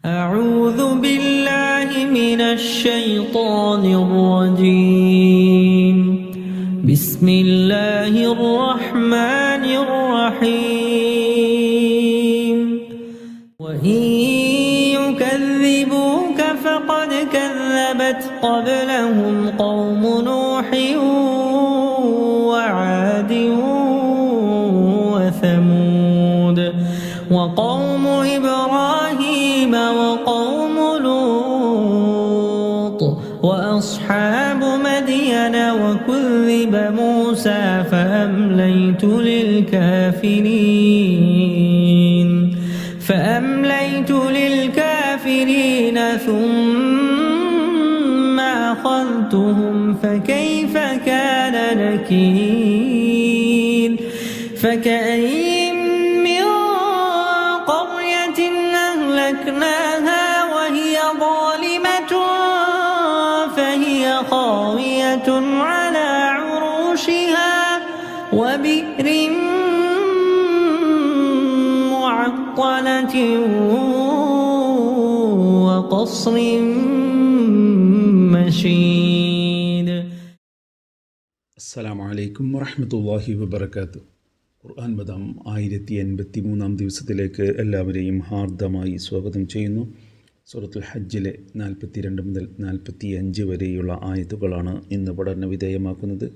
أعوذ بالله من الشيطان الرجيم. بسم الله الرحمن الرحيم. وإن يكذبوك فقد كذبت قبلهم قوم نوح وعاد وثمود وقوم إبراهيم وقوم لوط وأصحاب مدين وكذب موسى فأمليت للكافرين ثم أخذتهم فكيف كان نكير. فكأين من قرية أهلكناها وهي ظالمة فهي خاوية على عروشها وبئر معطلة وقصر مشيد. അസ്സലാമു അലൈക്കും വറഹ്മത്തുള്ളാഹി വബറകാതുഹു. ഖുർആൻ മതം 1083 ദിവസത്തിലേക്ക് എല്ലാവരെയും ഹാർദമായി സ്വാഗതം ചെയ്യുന്നു. സൂറത്തുൽ ഹജ്ജിലെ 42 മുതൽ 45 വരെയുള്ള ആയത്തുകളാണ് ഇന്ന് പഠന വിധേയമാക്കുന്നത്.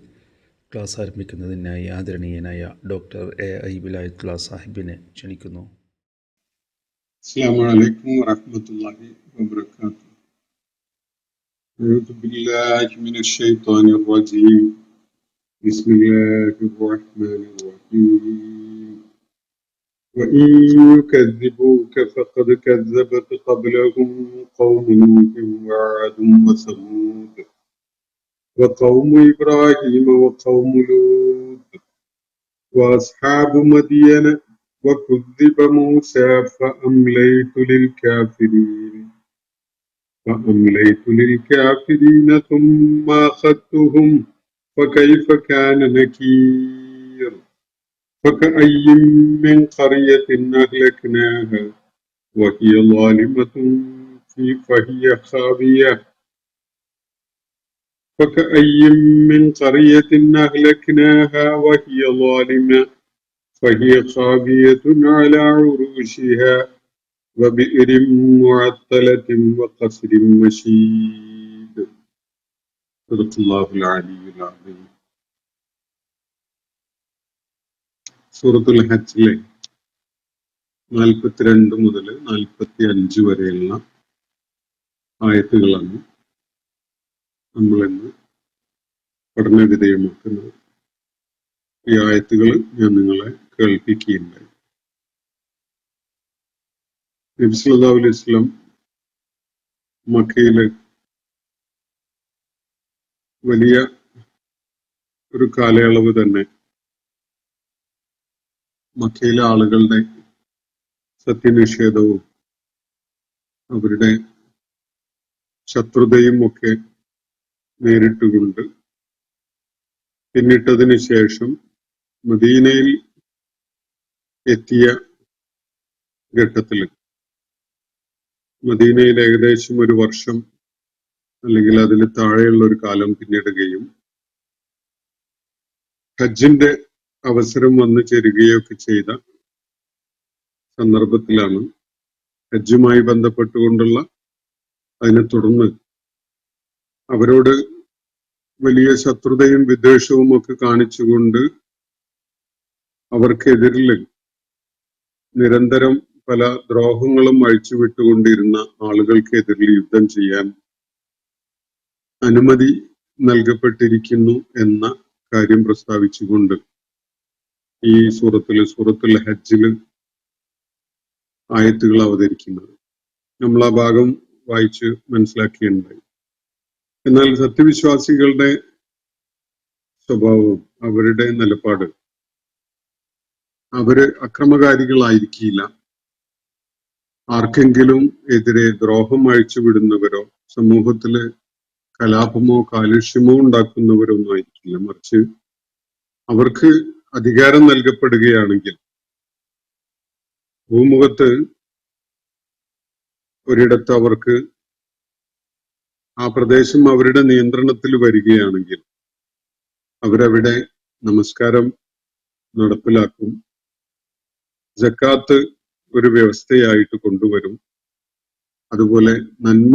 ക്ലാസ് ആരംഭിക്കുന്നതിനായി ആദരണീയനായ ഡോക്ടർ A.I. വിലായത്തുള്ള സാഹിബിനെ ക്ഷണിക്കുന്നു. السلام عليكم ورحمة الله وبركاته. أعوذ بالله من الشيطان الرجيم. بسم الله الرحمن الرحيم. وإن يكذبوك فقد كذبت قبلهم قوم نوح وعاد وثمود وقوم إبراهيم وقوم لوط وأصحاب مدين وكذب موسى فأمليت للكافرين ثم أخذتهم فكيف كان نكير. فكأي من قرية أهلكناها وهي ظالمة فهي خاوية على عروشها وبئر معطلة وقصر مشيد. صدق الله العلي العظيم. സൂറത്തുൽ ഹജ്ജിലെ 42 മുതൽ 45 വരെയുള്ള ആയത്തുകളാണ് നമ്മളിന്ന് പഠന വിധേയമാക്കുന്നത്. ഈ ആയത്തുകൾ ഞാൻ നിങ്ങളെ കേൾപ്പിക്കുകയുണ്ടായി. നബി സല്ലല്ലാഹു അലൈഹി വസല്ലം മക്കയിലെ വലിയ ഒരു കാലയളവ് തന്നെ മക്കയിലെ ആളുകളുടെ സത്യനിഷേധവും അവരുടെ ശത്രുതയും ഒക്കെ നേരിട്ടുകൊണ്ട് പിന്നിട്ടതിന് ശേഷം മദീനയിൽ എത്തിയ ഘട്ടത്തിൽ മദീനയിൽ ഏകദേശം ഒരു വർഷം അല്ലെങ്കിൽ അതിൽ താഴെയുള്ള ഒരു കാലം പിന്നിടുകയും ഹജ്ജിന്റെ അവസരം വന്നു ചേരുകയൊക്കെ ചെയ്ത സന്ദർഭത്തിലാണ് ഹജ്ജുമായി ബന്ധപ്പെട്ടുകൊണ്ടുള്ള അതിനെ തുടർന്ന് അവരോട് വലിയ ശത്രുതയും വിദ്വേഷവും ഒക്കെ കാണിച്ചുകൊണ്ട് അവർക്കെതിരിൽ നിരന്തരം പല ദ്രോഹങ്ങളും അഴിച്ചുവിട്ടുകൊണ്ടിരുന്ന ആളുകൾക്കെതിരിൽ യുദ്ധം ചെയ്യാൻ അനുമതി നൽകപ്പെട്ടിരിക്കുന്നു എന്ന കാര്യം പ്രസ്താവിച്ചുകൊണ്ട് ഈ സൂറത്തുൽ ഹജ്ജില് ആയത്തുകൾ അവതരിക്കുന്നത് നമ്മൾ ആ ഭാഗം വായിച്ച് മനസ്സിലാക്കിയുണ്ടായി. എന്നാൽ സത്യവിശ്വാസികളുടെ സ്വഭാവവും അവരുടെ നിലപാട് അവര് അക്രമകാരികളായിരിക്കില്ല. ആർക്കെങ്കിലും എതിരെ ദ്രോഹം അഴിച്ചുവിടുന്നവരോ സമൂഹത്തില് കലാപമോ കാലുഷ്യമോ ഉണ്ടാക്കുന്നവരൊന്നും ആയിരിക്കില്ല. മറിച്ച് അവർക്ക് അധികാരം നൽകപ്പെടുകയാണെങ്കിൽ ഭൂമുഖത്ത് ഒരിടത്ത് അവർക്ക് ആ പ്രദേശം അവരുടെ നിയന്ത്രണത്തിൽ വരികയാണെങ്കിൽ അവരവിടെ നമസ്കാരം നടപ്പിലാക്കും, സക്കാത്ത് ഒരു വ്യവസ്ഥയായിട്ട് കൊണ്ടുവരും, അതുപോലെ നന്മ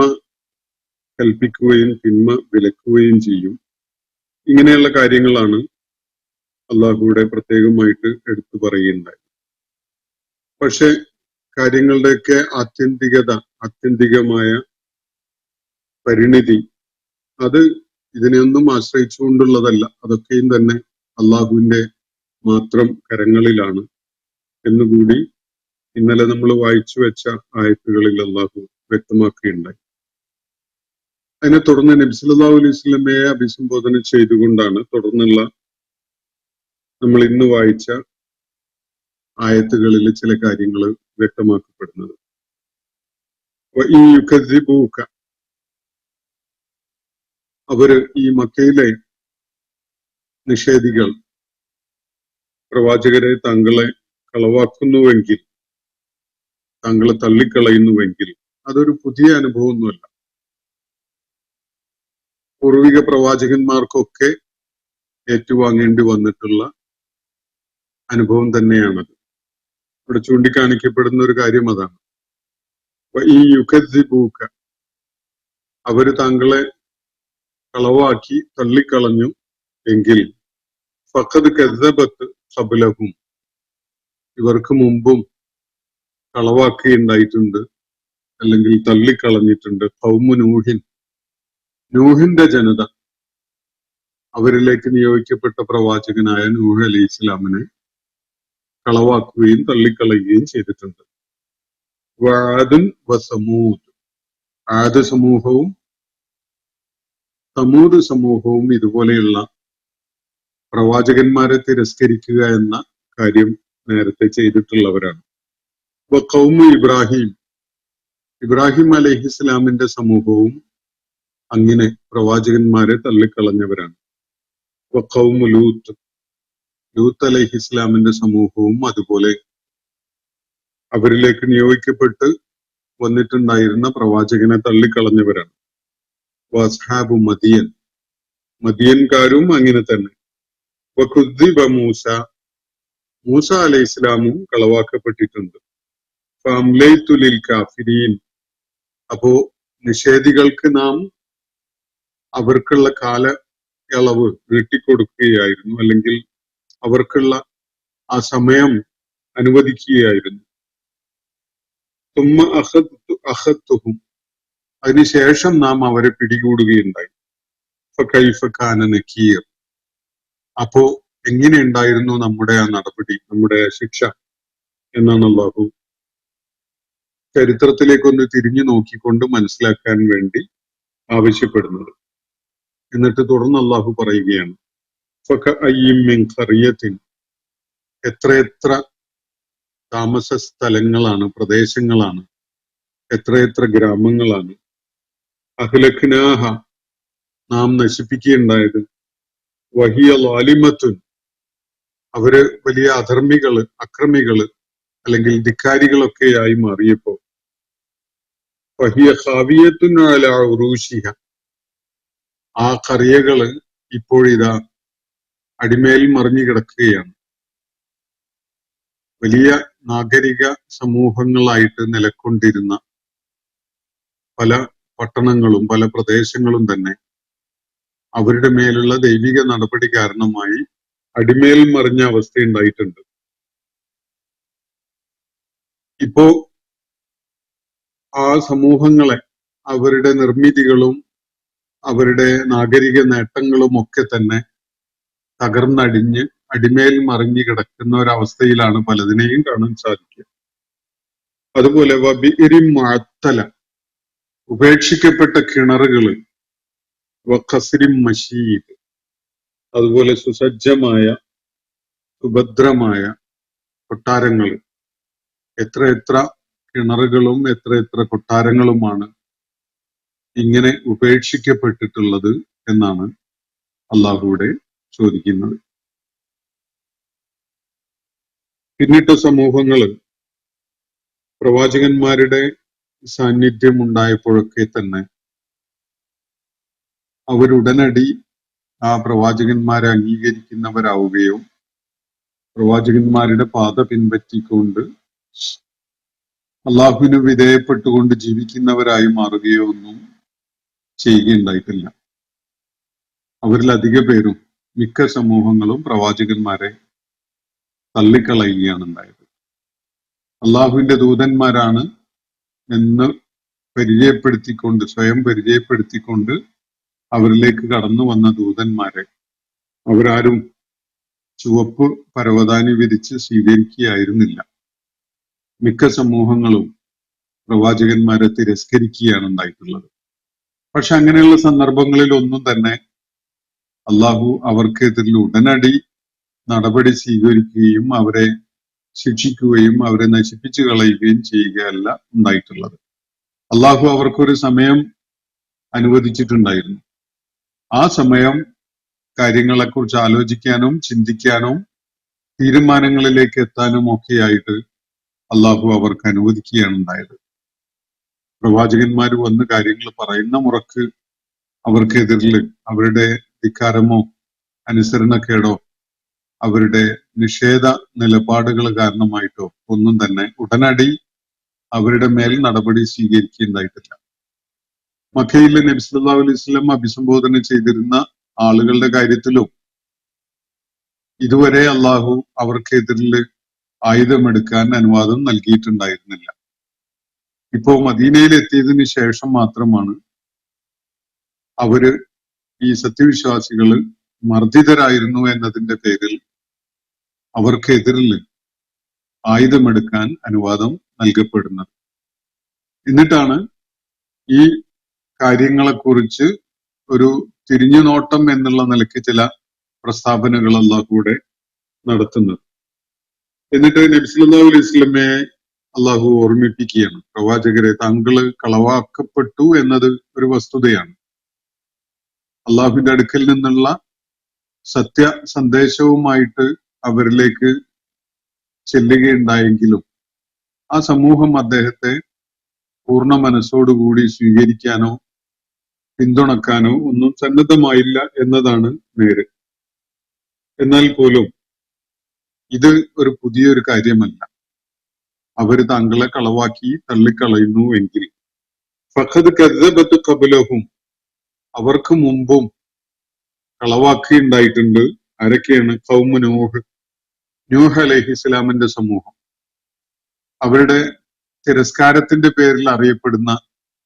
കൽപ്പിക്കുകയും തിന്മ വിലക്കുകയും ചെയ്യും. ഇങ്ങനെയുള്ള കാര്യങ്ങളാണ് അള്ളാഹുവിടെ പ്രത്യേകമായിട്ട് എടുത്തു പറയുകയുണ്ടായി. പക്ഷെ കാര്യങ്ങളുടെയൊക്കെ ആത്യന്തികമായ പരിണിതി അത് ഇതിനെയൊന്നും ആശ്രയിച്ചുകൊണ്ടുള്ളതല്ല. അതൊക്കെയും തന്നെ അള്ളാഹുവിന്റെ മാത്രം കരങ്ങളിലാണ് എന്നുകൂടി ഇന്നലെ നമ്മൾ വായിച്ചു വെച്ച ആയത്തുകളിൽ അള്ളാഹു വ്യക്തമാക്കുകയുണ്ടായി. അതിനെ തുടർന്ന് നബി സല്ലല്ലാഹു അലൈഹി വസല്ലമയെ അഭിസംബോധന ചെയ്തുകൊണ്ടാണ് തുടർന്നുള്ള നമ്മൾ ഇന്ന് വായിച്ച ആയത്തുകളിൽ ചില കാര്യങ്ങൾ വ്യക്തമാക്കപ്പെടുന്നത്. ഈ യുകദ്ദിബൂക, അവര് ഈ മക്കയിലെ നിഷേധികൾ പ്രവാചകരെ താങ്കളെ കളവാക്കുന്നുവെങ്കിൽ, താങ്കളെ തള്ളിക്കളയുന്നുവെങ്കിൽ അതൊരു പുതിയ അനുഭവമൊന്നുമല്ല. പൂർവിക പ്രവാചകന്മാർക്കൊക്കെ ഏറ്റുവാങ്ങേണ്ടി വന്നിട്ടുള്ള അനുഭവം തന്നെയാണത്. ഇവിടെ ചൂണ്ടിക്കാണിക്കപ്പെടുന്ന ഒരു കാര്യം അതാണ്. ഈ യുകദ്ദിബൂക, അവര് താങ്കളെ കളവാക്കി തള്ളിക്കളഞ്ഞു എങ്കിൽ ഫഖദ് കദ്ദബത് ഖബ്ലഹും, ഇവർക്ക് മുമ്പും കളവാക്കുകയുണ്ടായിട്ടുണ്ട്, അല്ലെങ്കിൽ തള്ളിക്കളഞ്ഞിട്ടുണ്ട്. ഖൗമു നൂഹിൻ, നൂഹിന്റെ ജനത, അവരിലേക്ക് നിയോഗിക്കപ്പെട്ട പ്രവാചകനായ നൂഹ് അലൈഹി ഇസ്ലാമിനെ കളവാക്കുകയും തള്ളിക്കളയുകയും ചെയ്തിട്ടുണ്ട്. വആദുൻ വസമൂദ്, ആദ് സമൂഹവും സമൂദ് സമൂഹവും ഇതുപോലെയുള്ള പ്രവാചകന്മാരെ തിരസ്കരിക്കുക എന്ന കാര്യം നേരത്തെ ചെയ്തിട്ടുള്ളവരാണ്. ഖൗമു ഇബ്രാഹിം, ഇബ്രാഹിം അലൈഹിസ്സലാമിന്റെ സമൂഹവും അങ്ങനെ പ്രവാചകന്മാരെ തള്ളിക്കളഞ്ഞവരാണ്. ഖൗമു ലൂത്ത്, ലൂത്ത് അലൈഹിസ്സലാമിന്റെ സമൂഹവും അതുപോലെ അവരിലേക്ക് നിയോഗിക്കപ്പെട്ട് വന്നിട്ടുണ്ടായിരുന്ന പ്രവാചകനെ തള്ളിക്കളഞ്ഞവരാണ്. വസ്ഹാബു മദിയൻ, മദിയൻകാരും അങ്ങനെ തന്നെ. വകുദ്ദിബ മൂസ, മൂസ അലൈഹി ഇസ്ലാമും കളവാക്കപ്പെട്ടിട്ടുണ്ട്. ഫഅംലൈതു ലിൽ കാഫിരീൻ, അപ്പോ നിഷേധികൾക്ക് നാം അവർക്കുള്ള കാലയളവ് നീട്ടിക്കൊടുക്കുകയായിരുന്നു, അല്ലെങ്കിൽ അവർക്കുള്ള ആ സമയം അനുവദിക്കുകയായിരുന്നു. തുമ്മ അഖദ്തുഹും, അതിനുശേഷം നാം അവരെ പിടികൂടുകയുണ്ടായി. ഫകൈഫ കാന നകീർ, അപ്പോ എങ്ങനെ ഉണ്ടായിരുന്നു നമ്മുടെ ആ നടപടി, നമ്മുടെ ശിക്ഷ എന്നാണ് അല്ലാഹു ചരിത്രത്തിലേക്കൊന്ന് തിരിഞ്ഞു നോക്കിക്കൊണ്ട് മനസ്സിലാക്കാൻ വേണ്ടി ആവശ്യപ്പെടുന്നത്. എന്നിട്ട് തുടർന്ന് അല്ലാഹു പറയുകയാണ്, ഫകഅയ്യിൻ മിൻ ഖറിയത്തിൻ, എത്രയെത്ര താമസ സ്ഥലങ്ങളാണ്, പ്രദേശങ്ങളാണ്, എത്രയെത്ര ഗ്രാമങ്ങളാണ്. അഹ്ലക്നാഹ, നാം നശിപ്പിക്കുകയുണ്ടായത്. വഹിയ ളാലിമത്തുൻ, അവര് വലിയ അധർമ്മികള്, അക്രമികള്, അല്ലെങ്കിൽ ധിക്കാരികളൊക്കെയായി മാറിയപ്പോ. വഹിയ ഖാവിയത്തുൻ അലാ ഉറൂശിഹ, ആ ഖറിയകള് ഇപ്പോഴിതാ അടിമേൽ മറിഞ്ഞു കിടക്കുകയാണ്. വലിയ നാഗരിക സമൂഹങ്ങളായിട്ട് നിലക്കൊണ്ടിരുന്ന പല പട്ടണങ്ങളും പല പ്രദേശങ്ങളും തന്നെ അവരുടെ മേലുള്ള ദൈവിക നടപടി കാരണമായി അടിമേൽ മറിഞ്ഞ അവസ്ഥയുണ്ടായിട്ടുണ്ട്. ഇപ്പോ ആ സമൂഹങ്ങളെ, അവരുടെ നിർമ്മിതികളും അവരുടെ നാഗരിക നേട്ടങ്ങളും ഒക്കെ തന്നെ തകർന്നടിഞ്ഞ് അടിമേൽ മറിഞ്ഞു കിടക്കുന്ന ഒരവസ്ഥയിലാണ് പലതിനെയും കാണാൻ സാധിക്കുക. അതുപോലെ വബിഇരിൻ മുഅത്തല, ഉപേക്ഷിക്കപ്പെട്ട കിണറുകള്. വഖസ്രിൻ മശീദ്, അതുപോലെ സുസജ്ജമായ സുഭദ്രമായ കൊട്ടാരങ്ങൾ. എത്രയെത്ര കിണറുകളും എത്രയെത്ര കൊട്ടാരങ്ങളുമാണ് ഇങ്ങനെ ഉപേക്ഷിക്കപ്പെട്ടിട്ടുള്ളത് എന്നാണ് അള്ളാഹുവിടെ ചോദിക്കുന്നത്. പിന്നിട്ട സമൂഹങ്ങള് പ്രവാചകന്മാരുടെ സാന്നിധ്യം ഉണ്ടായപ്പോഴൊക്കെ തന്നെ അവരുടനടി ആ പ്രവാചകന്മാരെ അംഗീകരിക്കുന്നവരാവുകയോ പ്രവാചകന്മാരുടെ പാത പിൻപറ്റിക്കൊണ്ട് അള്ളാഹുവിന് വിധേയപ്പെട്ടുകൊണ്ട് ജീവിക്കുന്നവരായി മാറുകയോ ഒന്നും ചെയ്യുകയുണ്ടായിട്ടില്ല. അവരിൽ അധിക പേരും മിക്ക സമൂഹങ്ങളും പ്രവാചകന്മാരെ തള്ളിക്കളയുകയാണ് ഉണ്ടായത്. അള്ളാഹുവിന്റെ ദൂതന്മാരാണ് എന്ന് പരിചയപ്പെടുത്തിക്കൊണ്ട് സ്വയം പരിചയപ്പെടുത്തിക്കൊണ്ട് അവരിലേക്ക് കടന്നു വന്ന ദൂതന്മാരെ അവരാരും ചുവപ്പ് പരവതാനി വിരിച്ച് സ്വീകരിക്കുകയായിരുന്നില്ല. മിക്ക സമൂഹങ്ങളും പ്രവാചകന്മാരെ തിരസ്കരിക്കുകയാണ് ഉണ്ടായിട്ടുള്ളത്. പക്ഷെ അങ്ങനെയുള്ള സന്ദർഭങ്ങളിൽ ഒന്നും തന്നെ അള്ളാഹു അവർക്കെതിരിൽ ഉടനടി നടപടി സ്വീകരിക്കുകയും അവരെ ശിക്ഷിക്കുകയും അവരെ നശിപ്പിച്ചു കളയുകയും ചെയ്യുകയല്ല ഉണ്ടായിട്ടുള്ളത്. അള്ളാഹു അവർക്കൊരു സമയം അനുവദിച്ചിട്ടുണ്ടായിരുന്നു. ആ സമയം കാര്യങ്ങളെക്കുറിച്ച് ആലോചിക്കാനും ചിന്തിക്കാനും തീരുമാനങ്ങളിലേക്ക് എത്താനും ഒക്കെയായിട്ട് അള്ളാഹു അവർക്ക് അനുവദിക്കുകയാണ് ഉണ്ടായത്. പ്രവാചകന്മാർ വന്ന് കാര്യങ്ങൾ പറയുന്ന മുറക്ക് അവർക്കെതിരിൽ അവരുടെ ധിക്കാരമോ അനുസരണക്കേടോ അവരുടെ നിഷേധ നിലപാടുകൾ കാരണമായിട്ടോ ഒന്നും തന്നെ ഉടനടി അവരുടെ മേൽ നടപടി സ്വീകരിക്കുകയുണ്ടായിട്ടില്ല. മക്കയിലെ നബി സല്ലല്ലാഹു അലൈഹി വസല്ലം അഭിസംബോധന ചെയ്തിരുന്ന ആളുകളുടെ കാര്യത്തിലും ഇതുവരെ അള്ളാഹു അവർക്കെതിരിൽ ആയുധമെടുക്കാൻ അനുവാദം നൽകിയിട്ടുണ്ടായിരുന്നില്ല. ഇപ്പോ മദീനയിൽ എത്തിയതിനു ശേഷം മാത്രമാണ് അവര് ഈ സത്യവിശ്വാസികള് മർദ്ദിതരായിരുന്നു എന്നതിന്റെ പേരിൽ അവർക്കെതിരിൽ ആയുധമെടുക്കാൻ അനുവാദം നൽകപ്പെടുന്നത്. എന്നിട്ടാണ് ഈ കാര്യങ്ങളെക്കുറിച്ച് ഒരു തിരിഞ്ഞുനോട്ടം എന്നുള്ള നിലയ്ക്ക് ചില പ്രസ്താവനകൾ അള്ളാഹുവിടെ നടത്തുന്നത്. എന്നിട്ട് നബി സല്ലല്ലാഹു അലൈഹി വസല്ലമയെ അള്ളാഹു ഓർമ്മിപ്പിക്കുകയാണ്, പ്രവാചകരെ താങ്കള് കളവാക്കപ്പെട്ടു എന്നത് ഒരു വസ്തുതയാണ്. അള്ളാഹുവിന്റെ അടുക്കൽ നിന്നുള്ള സത്യ സന്ദേശവുമായിട്ട് അവരിലേക്ക് ചെല്ലുകയുണ്ടായെങ്കിലും ആ സമൂഹം അദ്ദേഹത്തെ പൂർണ്ണ മനസ്സോടുകൂടി സ്വീകരിക്കാനോ പിന്തുണക്കാനോ ഒന്നും സന്നദ്ധമായില്ല എന്നതാണ് നേര്. എന്നാൽ പോലും ഇത് ഒരു പുതിയൊരു കാര്യമല്ല. അവര് താങ്കളെ കളവാക്കി തള്ളിക്കളയുന്നു എങ്കിൽ ഫഖദ് കദ്ദബത് ഖബ്ലഹും, അവർക്ക് മുമ്പും കളവാക്കിയുണ്ടായിട്ടുണ്ട്. ആരൊക്കെയാണ്? ഖൗമു നൂഹ്, നൂഹ് അലൈഹിസ്സലാമിന്റെ സമൂഹം. അവരുടെ തിരസ്കാരത്തിന്റെ പേരിൽ അറിയപ്പെടുന്ന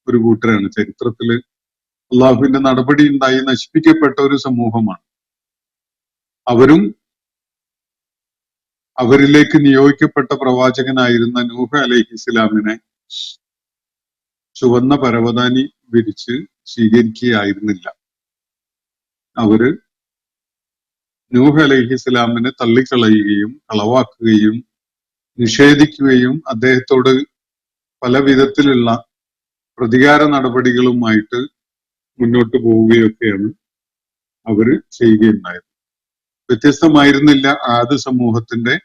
ഒരു കൂട്ടരാണ്. ചരിത്രത്തില് അള്ളാഹുവിന്റെ നടപടി ഉണ്ടായി നശിപ്പിക്കപ്പെട്ട ഒരു സമൂഹമാണ്. അവരും അവരിലേക്ക് നിയോഗിക്കപ്പെട്ട പ്രവാചകനായിരുന്ന നൂഹ് അലൈഹിസ്സലാമിനെ ചുവന്ന പരവതാനി വിരിച്ച് സ്വീകരിക്കുകയായിരുന്നില്ല. അവര് നൂഹ് അലൈഹിസ്സലാമിനെ തള്ളിക്കളയുകയും കളവാക്കുകയും നിഷേധിക്കുകയും അദ്ദേഹത്തോട് പല വിധത്തിലുള്ള പ്രതികാര നടപടികളുമായിട്ട് മുന്നോട്ട് പോവുകയൊക്കെയാണ് അവര് ചെയ്യുകയുണ്ടായത്. വ്യത്യസ്തമായിരുന്നില്ല ആദ് സമൂഹത്തിന്റെ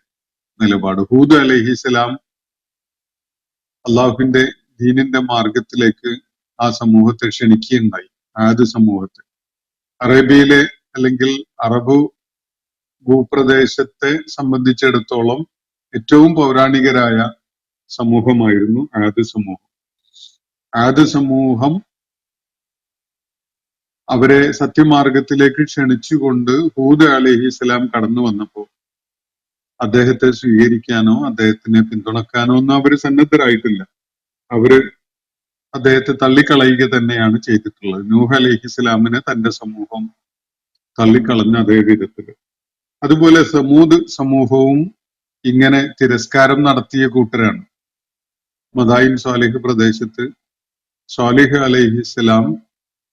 നിലപാട്. ഹൂദ് അലൈഹിസ്സലാം അള്ളാഹുവിന്റെ ദീനിന്റെ മാർഗത്തിലേക്ക് ആ സമൂഹത്തെ ക്ഷണിക്കുകയുണ്ടായി. ആദ് സമൂഹത്തെ അറേബ്യയിലെ അല്ലെങ്കിൽ അറബ് ഭൂപ്രദേശത്തെ സംബന്ധിച്ചിടത്തോളം ഏറ്റവും പൗരാണികരായ സമൂഹമായിരുന്നു ആദ് സമൂഹം. ആദ് സമൂഹം അവരെ സത്യമാർഗത്തിലേക്ക് ക്ഷണിച്ചുകൊണ്ട് ഹൂദ് അലൈഹിസ്സലാം കടന്നു വന്നപ്പോൾ അദ്ദേഹത്തെ സ്വീകരിക്കാനോ അദ്ദേഹത്തിനെ പിന്തുണക്കാനോ ഒന്നും അവര് സന്നദ്ധരായിട്ടില്ല. അവര് അദ്ദേഹത്തെ തള്ളിക്കളയുക തന്നെയാണ് ചെയ്തിട്ടുള്ളത്. നൂഹ് അലൈഹിസ്സലാമിനെ തന്റെ സമൂഹം തള്ളിക്കളഞ്ഞ അതേ വിധത്തില്. അതുപോലെ സമൂദ് സമൂഹവും ഇങ്ങനെ തിരസ്കാരം നടത്തിയ കൂട്ടരാണ്. മദായിൻ സ്വാലിഹ് പ്രദേശത്ത് സ്വാലിഹ് അലൈഹിസ്സലാം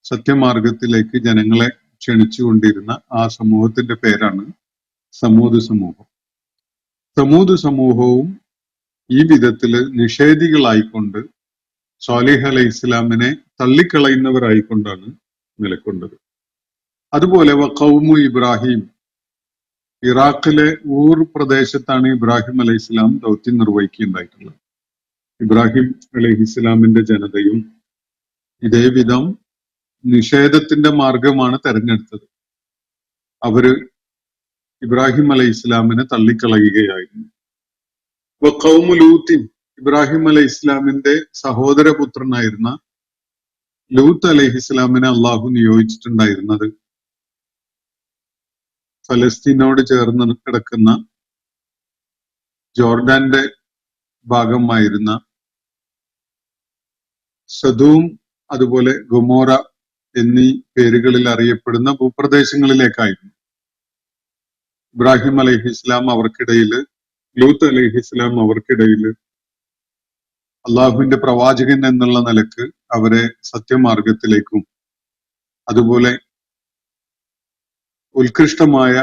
സത്യമാർഗത്തിലേക്ക് ജനങ്ങളെ ക്ഷണിച്ചുകൊണ്ടിരുന്ന ആ സമൂഹത്തിന്റെ പേരാണ് സമൂദ് സമൂഹം. സമൂദ് സമൂഹവും ഈ വിധത്തില് നിഷേധികളായിക്കൊണ്ട് സ്വാലിഹ് അലൈഹി ഇസ്ലാമിനെ തള്ളിക്കളയുന്നവരായിക്കൊണ്ടാണ് നിലകൊണ്ടത്. അതുപോലെ ഖൗമു ഇബ്രാഹിം, ഇറാഖിലെ ഊർ പ്രദേശത്താണ് ഇബ്രാഹിം അലൈഹി ഇസ്ലാം ദൗത്യം നിർവഹിക്കുകയുണ്ടായിട്ടുള്ളത്. ഇബ്രാഹിം അലൈഹിസ്സലാമിന്റെ ജനതയും ഇതേ വിധം നിഷേധത്തിന്റെ മാർഗമാണ് തെരഞ്ഞെടുത്തത്. അവര് ഇബ്രാഹിം അലൈഹിസ്സലാമിനെ തള്ളിക്കളയുകയായിരുന്നു. ഖൗമു ലൂത്തിൻ, ഇബ്രാഹിം അലൈഹിസ്സലാമിന്റെ സഹോദരപുത്രനായിരുന്ന ലൂത്ത് അലൈഹിസ്സലാമിനെ അള്ളാഹു നിയോഗിച്ചിട്ടുണ്ടായിരുന്നത് ഫലസ്തീനോട് ചേർന്ന് കിടക്കുന്ന ജോർഡാന്റെ ഭാഗമായിരുന്ന സദൂം, അതുപോലെ ഗൊമോറ എന്നീ പേരുകളിൽ അറിയപ്പെടുന്ന ഭൂപ്രദേശങ്ങളിലേക്കായിരുന്നു. ഇബ്രാഹിം അലൈഹിസ്ലാം അവർക്കിടയില്, ലൂത്ത് അലൈഹിസ്ലാം അവർക്കിടയില് അള്ളാഹുവിന്റെ പ്രവാചകൻ എന്നുള്ള നിലക്ക് അവരെ സത്യമാർഗത്തിലേക്കും അതുപോലെ ഉത്കൃഷ്ടമായ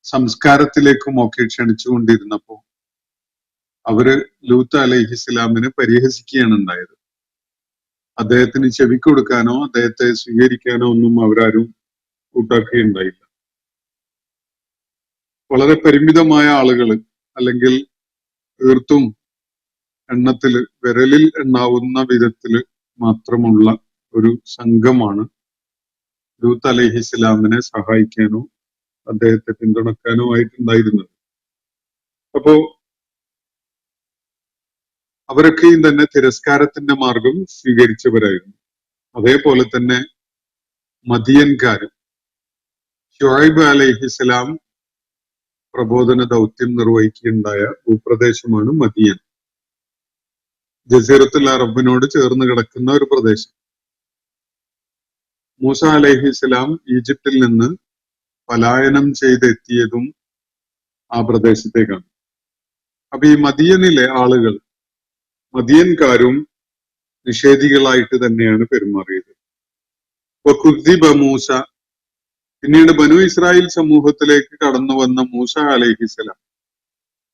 സംസ്കാരത്തിലേക്കും ഒക്കെ ക്ഷണിച്ചുകൊണ്ടിരുന്നപ്പോ അവര് ലൂത്ത് അലൈഹിസ്ലാമിനെ പരിഹസിക്കുകയാണ് ഉണ്ടായത്. അദ്ദേഹത്തിന് ചെവിക്കൊടുക്കാനോ അദ്ദേഹത്തെ സ്വീകരിക്കാനോ ഒന്നും അവരാരും കൂട്ടാക്കുകയുണ്ടായില്ല. വളരെ പരിമിതമായ ആളുകൾ, അല്ലെങ്കിൽ തീർത്തും എണ്ണത്തില് വിരലിൽ എണ്ണാവുന്ന വിധത്തില് മാത്രമുള്ള ഒരു സംഘമാണ് ലൂത്ത് അലൈഹിസ്ലാമിനെ സഹായിക്കാനോ അദ്ദേഹത്തെ പിന്തുണക്കാനോ ആയിട്ടുണ്ടായിരുന്നത്. അപ്പോ അവരൊക്കെയും തന്നെ തിരസ്കാരത്തിന്റെ മാർഗം സ്വീകരിച്ചവരായിരുന്നു. അതേപോലെ തന്നെ മദിയൻകാരും, ഷുഐബ് അലൈഹിസ്സലാം പ്രബോധന ദൗത്യം നിർവഹിക്കുകയുണ്ടായ ഭൂപ്രദേശമാണ് മദിയൻ. ജസീറത്തുൽ അറബിനോട് ചേർന്ന് കിടക്കുന്ന ഒരു പ്രദേശം. മൂസ അലൈഹിസ്സലാം ഈജിപ്തിൽ നിന്ന് പലായനം ചെയ്തെത്തിയതും ആ പ്രദേശത്തേക്കാണ്. അപ്പൊ ഈ മദിയനിലെ ആളുകൾ, മദിയൻകാരും നിഷേധികളായിട്ട് തന്നെയാണ് പെരുമാറിയത്. വഖുദ്ദിബ മൂസ, പിന്നീട് ബനു ഇസ്രായേൽ സമൂഹത്തിലേക്ക് കടന്നു വന്ന മൂസ അലൈഹിസ്സലാം,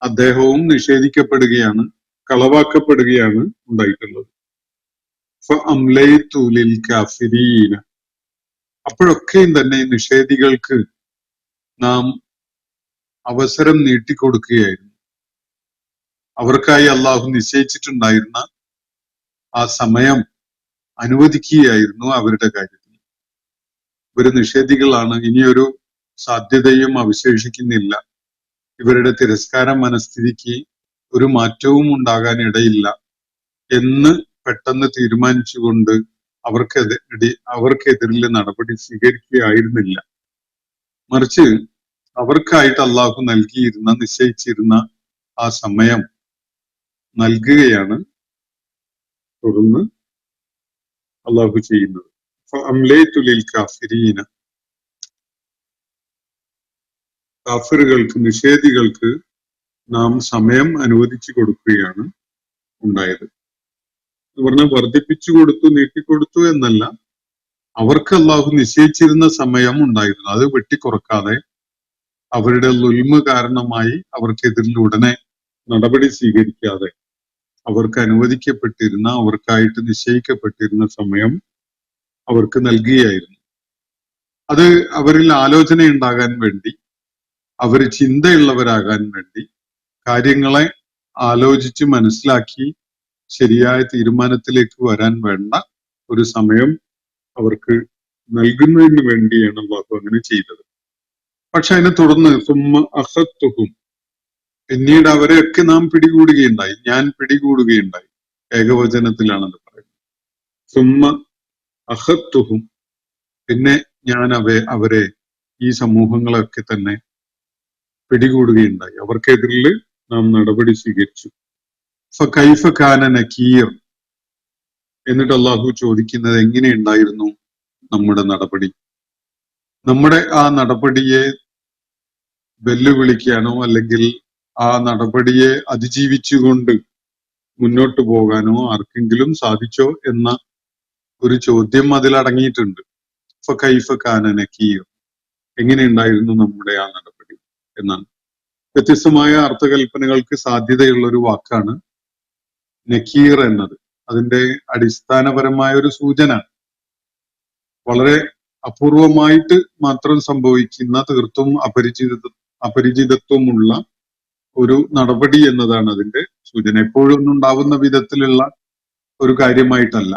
അദ്ദേഹവും നിഷേധിക്കപ്പെടുകയാണ്, കളവാക്കപ്പെടുകയാണ് ഉണ്ടായിട്ടുള്ളത്. ഫഅംലൈതു ലിൽ കാഫിരീന, അപ്പോഴൊക്കെയും തന്നെ നിഷേധികൾക്ക് നാം അവസരം നീട്ടിക്കൊടുക്കുകയായിരുന്നു. അവർക്കായി അള്ളാഹു നിശ്ചയിച്ചിട്ടുണ്ടായിരുന്ന ആ സമയം അനുവദിക്കുകയായിരുന്നു അവരുടെ കാര്യത്തിൽ. ഇവര് നിഷേധികളാണ്, ഇനിയൊരു സാധ്യതയും അവശേഷിക്കുന്നില്ല, ഇവരുടെ തിരസ്കാര മനസ്ഥിതിക്ക് ഒരു മാറ്റവും ഉണ്ടാകാൻ ഇടയില്ല എന്ന് പെട്ടെന്ന് തീരുമാനിച്ചുകൊണ്ട് അവർക്കെതിരിൽ നടപടി സ്വീകരിക്കുകയായിരുന്നില്ല. മറിച്ച് അവർക്കായിട്ട് അള്ളാഹു നൽകിയിരുന്ന, നിശ്ചയിച്ചിരുന്ന ആ സമയം നൽകുകയാണ് തുടർന്ന് അള്ളാഹു ചെയ്യുന്നത്. ഫഅംലൈതു ലിൽ കാഫിരീന, കാഫിറുകൾക്ക്, നിഷേധികൾക്ക് നാം സമയം അനുവദിച്ചു കൊടുക്കുകയാണ് ഉണ്ടായത്. എന്ന് പറഞ്ഞാൽ വർദ്ധിപ്പിച്ചു കൊടുത്തു, നീട്ടിക്കൊടുത്തു എന്നല്ല, അവർക്ക് അള്ളാഹു നിശ്ചയിച്ചിരുന്ന സമയം ഉണ്ടായിരുന്നു. അത് വെട്ടിക്കുറക്കാതെ അവരുടെ ലുൽമ് കാരണമായി അവർക്കെതിരിൽ ഉടനെ നടപടി സ്വീകരിക്കാതെ അവർക്ക് അനുവദിക്കപ്പെട്ടിരുന്ന, അവർക്കായിട്ട് നിശ്ചയിക്കപ്പെട്ടിരുന്ന സമയം അവർക്ക് നൽകുകയായിരുന്നു. അത് അവരിൽ ആലോചന ഉണ്ടാകാൻ വേണ്ടി, അവർ ചിന്തയുള്ളവരാകാൻ വേണ്ടി, കാര്യങ്ങളെ ആലോചിച്ച് മനസ്സിലാക്കി ശരിയായ തീരുമാനത്തിലേക്ക് വരാൻ വേണ്ട ഒരു സമയം അവർക്ക് നൽകുന്നതിന് വേണ്ടിയാണ് അല്ലാഹു അങ്ങനെ ചെയ്തത്. പക്ഷെ അതിനെ തുടർന്ന് സുമ്മ അഖത്തുഹും, പിന്നീട് അവരെയൊക്കെ നാം പിടികൂടുകയുണ്ടായി, ഞാൻ പിടികൂടുകയുണ്ടായി. ഏകവചനത്തിലാണത് പറയുന്നത്. സുമ്മ അഖത്തുഹും, പിന്നെ ഞാൻ അവരെ, ഈ സമൂഹങ്ങളൊക്കെ തന്നെ പിടികൂടുകയുണ്ടായി, അവർക്കെതിരിൽ നാം നടപടി സ്വീകരിച്ചു. ഫകൈഫ കാന നകീർ, എന്നിട്ട് അള്ളാഹു ചോദിക്കുന്നത്, എങ്ങനെയുണ്ടായിരുന്നു നമ്മുടെ നടപടി? നമ്മുടെ ആ നടപടിയെ വെല്ലുവിളിക്കാനോ അല്ലെങ്കിൽ ആ നടപടിയെ അതിജീവിച്ചുകൊണ്ട് മുന്നോട്ട് പോകാനോ ആർക്കെങ്കിലും സാധിച്ചോ എന്ന ഒരു ചോദ്യം അതിലടങ്ങിയിട്ടുണ്ട്. ഫകൈഫ കാന നകീർ, എങ്ങനെയുണ്ടായിരുന്നു നമ്മുടെ ആ നടപടി എന്നാണ്. വ്യത്യസ്തമായ അർത്ഥകൽപ്പനകൾക്ക് സാധ്യതയുള്ള ഒരു വാക്കാണ് നക്കീർ എന്നത്. അതിന്റെ അടിസ്ഥാനപരമായ ഒരു സൂചന വളരെ അപൂർവമായിട്ട് മാത്രം സംഭവിക്കുന്ന, തീർത്തും അപരിചിതത്വമുള്ള ഒരു നടപടി എന്നതാണ് അതിന്റെ സൂചന. എപ്പോഴും ഒന്നും ഉണ്ടാവുന്ന വിധത്തിലുള്ള ഒരു കാര്യമായിട്ടല്ല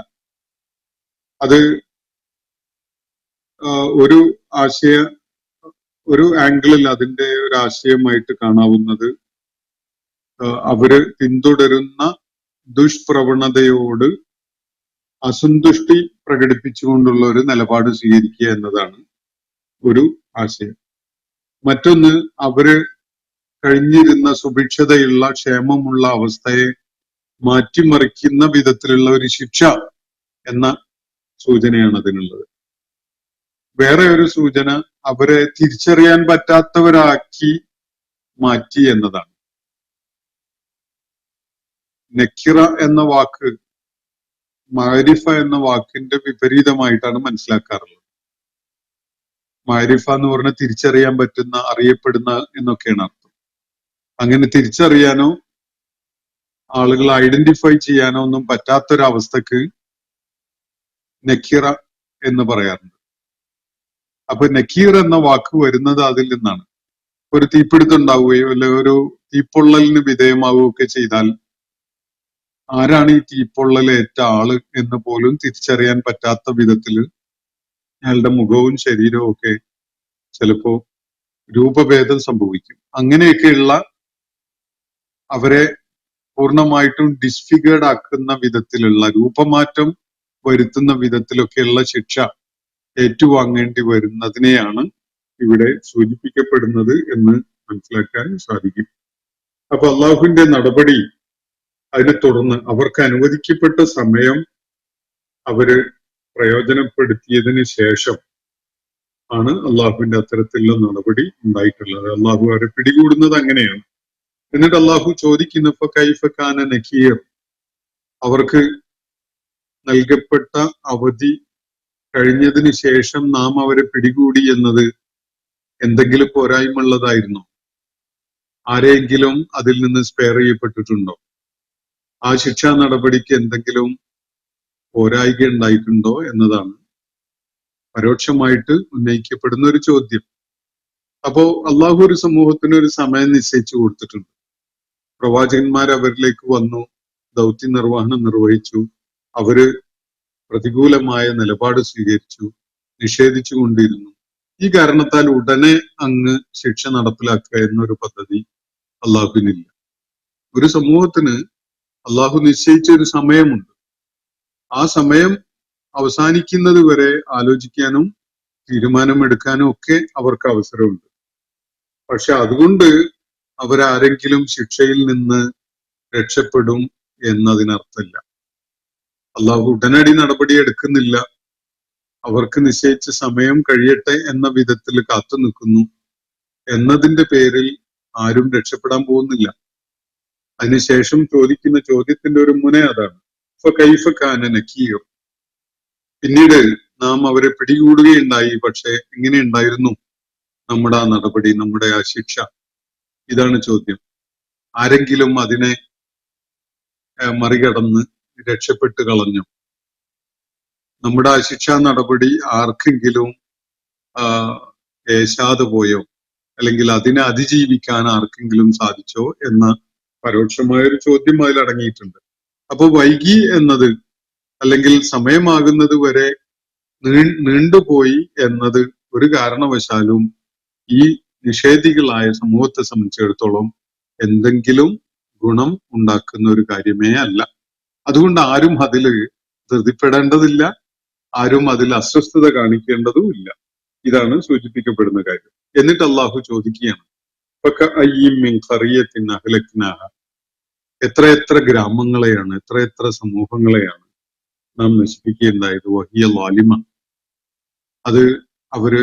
അത്. ഒരു ഒരു ആംഗിളിൽ അതിന്റെ ഒരു ആശയമായിട്ട് കാണാവുന്നത് അവര് പിന്തുടരുന്ന ദുഷ്പ്രവണതയോട് അസന്തുഷ്ടി പ്രകടിപ്പിച്ചുകൊണ്ടുള്ള ഒരു നിലപാട് സ്വീകരിക്കുക എന്നതാണ് ഒരു ആശയം. മറ്റൊന്ന്, അവര് കഴിഞ്ഞിരുന്ന സുഭിക്ഷതയുള്ള ക്ഷേമമുള്ള അവസ്ഥയെ മാറ്റിമറിക്കുന്ന വിധത്തിലുള്ള ഒരു ശിക്ഷ എന്ന സൂചനയാണ് അതിനുള്ളത്. വേറെ ഒരു സൂചന അവരെ തിരിച്ചറിയാൻ പറ്റാത്തവരാക്കി മാറ്റി എന്നതാണ്. നക്കിറ എന്ന വാക്ക് മാരിഫ എന്ന വാക്കിന്റെ വിപരീതമായിട്ടാണ് മനസ്സിലാക്കാറുള്ളത്. മാരിഫ എന്ന് പറഞ്ഞാൽ തിരിച്ചറിയാൻ പറ്റുന്ന, അറിയപ്പെടുന്ന എന്നൊക്കെയാണ് അർത്ഥം. അങ്ങനെ തിരിച്ചറിയാനോ ആളുകൾ ഐഡന്റിഫൈ ചെയ്യാനോ ഒന്നും പറ്റാത്തൊരവസ്ഥക്ക് നക്കീറ എന്ന് പറയാറുണ്ട്. അപ്പൊ നക്കീർ എന്ന വാക്ക് വരുന്നത് അതിൽ നിന്നാണ്. ഒരു തീപിടുത്തം ഉണ്ടാവുകയോ അല്ലെ ഒരു തീപ്പൊള്ളലിന് വിധേയമാവുകയൊക്കെ ചെയ്താൽ ആരാണ് ഈ തീപ്പൊള്ളലേറ്റ ആള് എന്ന് പോലും തിരിച്ചറിയാൻ പറ്റാത്ത വിധത്തില് അയാളുടെ മുഖവും ശരീരവും ഒക്കെ ചിലപ്പോ രൂപഭേദം സംഭവിക്കും. അങ്ങനെയൊക്കെയുള്ള അവരെ പൂർണ്ണമായിട്ടും ഡിസ്ഫിഗേർഡ് ആക്കുന്ന വിധത്തിലുള്ള, രൂപമാറ്റം വരുത്തുന്ന വിധത്തിലൊക്കെയുള്ള ശിക്ഷ ഏറ്റുവാങ്ങേണ്ടി വരുന്നതിനെയാണ് ഇവിടെ സൂചിപ്പിക്കപ്പെടുന്നത് എന്ന് മനസ്സിലാക്കാൻ സാധിക്കും. അപ്പൊ അള്ളാഹുവിന്റെ നടപടി അതിനെ തുടർന്ന് അവർക്ക് അനുവദിക്കപ്പെട്ട സമയം അവര് പ്രയോജനപ്പെടുത്തിയതിന് ശേഷം ആണ് അള്ളാഹുവിന്റെ അത്തരത്തിലുള്ള നടപടി ഉണ്ടായിട്ടുള്ളത്. അള്ളാഹു അവരെ പിടികൂടുന്നത് അങ്ങനെയാണ്. എന്നിട്ട് അള്ളാഹു ചോദിക്കുന്നു, ഇപ്പൊ കൈഫക്കാന നക്കീർ, അവർക്ക് നൽകപ്പെട്ട അവധി കഴിഞ്ഞതിന് ശേഷം നാം അവരെ പിടികൂടി എന്നത് എന്തെങ്കിലും പോരായ്മയുള്ളതായിരുന്നോ? ആരെങ്കിലും അതിൽ നിന്ന് സ്പെയർ ചെയ്യപ്പെട്ടിട്ടുണ്ടോ? ആ ശിക്ഷാ നടപടിക്ക് എന്തെങ്കിലും പോരായ്മ ഉണ്ടായിട്ടുണ്ടോ എന്നതാണ് പരോക്ഷമായിട്ട് ഉന്നയിക്കപ്പെടുന്ന ഒരു ചോദ്യം. അപ്പോ അള്ളാഹു ഒരു സമൂഹത്തിന് ഒരു സമയം നിശ്ചയിച്ചു കൊടുത്തിട്ടുണ്ട്. പ്രവാചകന്മാർ അവരിലേക്ക് വന്നു, ദൗത്യ നിർവഹണം നിർവഹിച്ചു, അവര് പ്രതികൂലമായ നിലപാട് സ്വീകരിച്ചു, നിഷേധിച്ചു കൊണ്ടിരുന്നു. ഈ കാരണത്താൽ ഉടനെ അങ്ങ് ശിക്ഷ നടപ്പിലാക്കുക എന്നൊരു പദ്ധതി അള്ളാഹുവിനില്ല. ഒരു സമൂഹത്തിന് അള്ളാഹു നിശ്ചയിച്ച ഒരു സമയമുണ്ട്. ആ സമയം അവസാനിക്കുന്നത് വരെ ആലോചിക്കാനും തീരുമാനമെടുക്കാനും ഒക്കെ അവർക്ക് അവസരമുണ്ട്. പക്ഷെ അതുകൊണ്ട് അവരാരെങ്കിലും ശിക്ഷയിൽ നിന്ന് രക്ഷപ്പെടും എന്നതിനർത്ഥമില്ല. അള്ളാഹു ഉടനടി നടപടി എടുക്കുന്നില്ല. അവർക്ക് നിശ്ചയിച്ച സമയം കഴിയട്ടെ എന്ന വിധത്തിൽ കാത്തു നിൽക്കുന്നു എന്നതിന്റെ പേരിൽ ആരും രക്ഷപ്പെടാൻ പോകുന്നില്ല. അതിനുശേഷം ചോദിക്കുന്ന ചോദ്യത്തിന്റെ ഒരു മുന അതാണ്, കൈഫ കാന നക്കീർ, പിന്നീട് നാം അവരെ പിടികൂടുകയുണ്ടായി, പക്ഷെ എങ്ങനെ ഉണ്ടായിരുന്നു നമ്മുടെ ആ നടപടി, നമ്മുടെ ആ ശിക്ഷ? ഇതാണ് ചോദ്യം. ആരെങ്കിലും അതിനെ മറികടന്ന് രക്ഷപ്പെട്ട് കളഞ്ഞു? നമ്മുടെ ആ ശിക്ഷാ നടപടി ആർക്കെങ്കിലും ഏശാതെ പോയോ? അല്ലെങ്കിൽ അതിനെ അതിജീവിക്കാൻ ആർക്കെങ്കിലും സാധിച്ചോ എന്ന പരോക്ഷമായ ഒരു ചോദ്യം അതിൽ അടങ്ങിയിട്ടുണ്ട്. അപ്പൊ വൈകി എന്നത്, അല്ലെങ്കിൽ സമയമാകുന്നത് വരെ നീണ്ടുപോയി എന്നത് ഒരു കാരണവശാലും ഈ നിഷേധികളായ സമൂഹത്തെ സംബന്ധിച്ചിടത്തോളം എന്തെങ്കിലും ഗുണം ഉണ്ടാക്കുന്ന ഒരു കാര്യമേ അല്ല. അതുകൊണ്ട് ആരും അതിൽ ധൃതിപ്പെടേണ്ടതില്ല, ആരും അതിൽ അസ്വസ്ഥത കാണിക്കേണ്ടതുമില്ല. ഇതാണ് സൂചിപ്പിക്കപ്പെടുന്ന കാര്യം. എന്നിട്ട് അള്ളാഹു ചോദിക്കുകയാണ്, എത്ര ഗ്രാമങ്ങളെയാണ്, എത്ര സമൂഹങ്ങളെയാണ് നാം നശിപ്പിക്കുകയുണ്ടായത്? വഹിയ ലാലിമ, അത് അവര്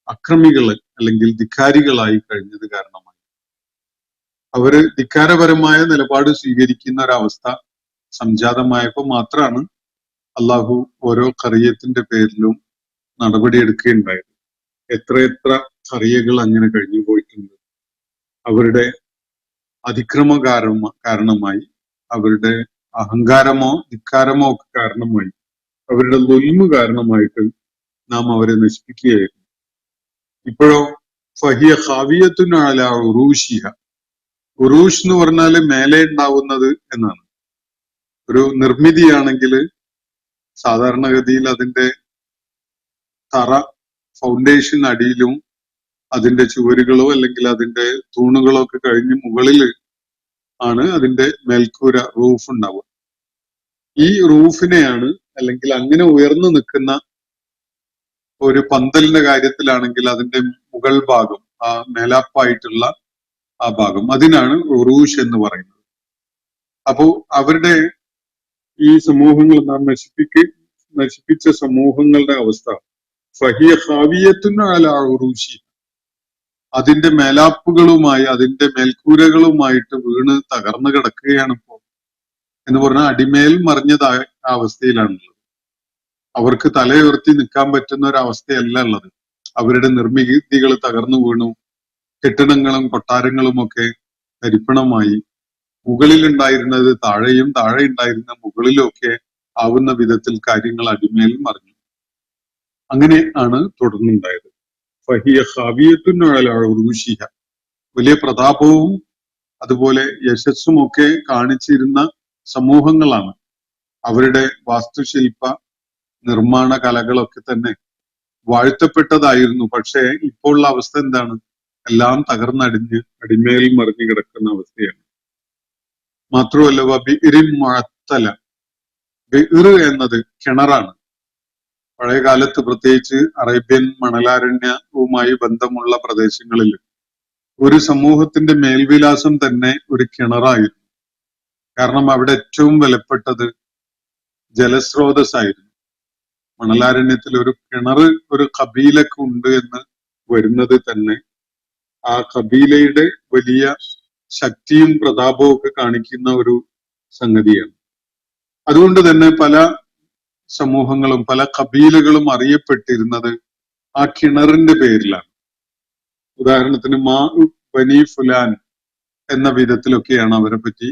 അക്രമികള് അല്ലെങ്കിൽ ധിക്കാരികളായി കഴിഞ്ഞത് കാരണമായി. അവര് ധിക്കാരപരമായ നിലപാട് സ്വീകരിക്കുന്ന ഒരവസ്ഥ സംജാതമായപ്പോൾ മാത്രമാണ് അള്ളാഹു ഓരോ ഖറിയത്തിന്റെ പേരിലും നടപടിയെടുക്കുകയുണ്ടായത്. എത്ര ഖറിയകൾ അങ്ങനെ കഴിഞ്ഞു പോയിട്ടുണ്ട്. അവരുടെ അതിക്രമ കാരണമായി, അവരുടെ അഹങ്കാരമോ ധിക്കാരമോ ഒക്കെ കാരണമായി, അവരുടെ ദുൽമ് കാരണമായിട്ട് നാം അവരെ നശിപ്പിക്കുകയായിരുന്നു. ഇപ്പോഴോ ഫഹിയ ഖാവിയത്തുൻ അലാ ഉറൂശിഹ, ഉറൂഷ് എന്ന് പറഞ്ഞാല് മേലെ ഉണ്ടാവുന്നത് എന്നാണ്. ഒരു നിർമ്മിതിയാണെങ്കിൽ സാധാരണഗതിയിൽ അതിന്റെ തറ ഫൗണ്ടേഷൻ അടിയിലും അതിന്റെ ചുവരുകളോ അല്ലെങ്കിൽ അതിന്റെ തൂണുകളോ ഒക്കെ കഴിഞ്ഞ് മുകളിൽ ആണ് അതിന്റെ മേൽക്കൂര റൂഫ് ഉണ്ടാവുക. ഈ റൂഫിനെയാണ്, അല്ലെങ്കിൽ അങ്ങനെ ഉയർന്നു നിൽക്കുന്ന ഒരു പന്തലിന്റെ കാര്യത്തിലാണെങ്കിൽ അതിന്റെ മുകൾ ഭാഗം, ആ മേലാപ്പായിട്ടുള്ള ആ ഭാഗം, അതിനാണ് ഉറൂഷ് എന്ന് പറയുന്നത്. അപ്പോ അവരുടെ ഈ സമൂഹങ്ങൾ നാം നശിപ്പിച്ച സമൂഹങ്ങളുടെ അവസ്ഥ ഫഹിയ ഖാവിയത്തുൻ അലാ ഉറൂഷി, അതിന്റെ മേലാപ്പുകളുമായി അതിന്റെ മേൽക്കൂരകളുമായിട്ട് വീണ് തകർന്നു കിടക്കുകയാണ് ഇപ്പോൾ എന്ന് പറഞ്ഞാൽ അടിമേൽ മറിഞ്ഞതായ അവസ്ഥയിലാണുള്ളത്. അവർക്ക് തലയുയർത്തി നിൽക്കാൻ പറ്റുന്ന ഒരു അവസ്ഥയല്ല ഉള്ളത്. അവരുടെ നിർമ്മിതികൾ തകർന്നു വീണു, കെട്ടിടങ്ങളും കൊട്ടാരങ്ങളും ഒക്കെ തരിപ്പണമായി, മുകളിൽ ഉണ്ടായിരുന്നത് താഴെയും താഴെ ഉണ്ടായിരുന്ന മുകളിലും ഒക്കെ ആവുന്ന വിധത്തിൽ കാര്യങ്ങൾ അടിമേൽ മറിഞ്ഞു. അങ്ങനെ ആണ് തുടർന്നുണ്ടായത്. ഫഹിയ ഖാവിയത്തുൻ അലാ ഉറൂഷിഹ, വലിയ പ്രതാപവും അതുപോലെ യശസ്സും ഒക്കെ കാണിച്ചിരുന്ന സമൂഹങ്ങളാണ്. അവരുടെ വാസ്തുശില്പ നിർമ്മാണ കലകളൊക്കെ തന്നെ വാഴ്ത്തപ്പെട്ടതായിരുന്നു. പക്ഷേ ഇപ്പോൾ ഉള്ള അവസ്ഥ എന്താണ്? എല്ലാം തകർന്നടിഞ്ഞ് അടിമേൽ മറിഞ്ഞു കിടക്കുന്ന അവസ്ഥയാണ്. മാത്രമല്ല ബിഇറിൻ മുഅത്തല, ബിഇർ എന്നത് കിണറാണ്. പഴയ കാലത്ത് പ്രത്യേകിച്ച് അറേബ്യൻ മണലാരണ്യവുമായി ബന്ധമുള്ള പ്രദേശങ്ങളിൽ ഒരു സമൂഹത്തിന്റെ മേൽവിലാസം തന്നെ ഒരു കിണറായിരുന്നു. കാരണം അവിടെ ഏറ്റവും വിലപ്പെട്ടത് ജലസ്രോതസ്സായിരുന്നു. മണലാരണ്യത്തിൽ ഒരു കിണർ ഒരു കബീലക്ക് ഉണ്ട് എന്ന് വരുന്നത് തന്നെ ആ കബീലയുടെ വലിയ ശക്തിയും പ്രതാപവും ഒക്കെ കാണിക്കുന്ന ഒരു സംഗതിയാണ്. അതുകൊണ്ട് തന്നെ പല സമൂഹങ്ങളും പല കബീലകളും അറിയപ്പെട്ടിരുന്നത് ആ കിണറിന്റെ പേരിലാണ്. ഉദാഹരണത്തിന് മാ ബനി ഫുലാൻ എന്ന വിധത്തിലൊക്കെയാണ് അവരെ പറ്റി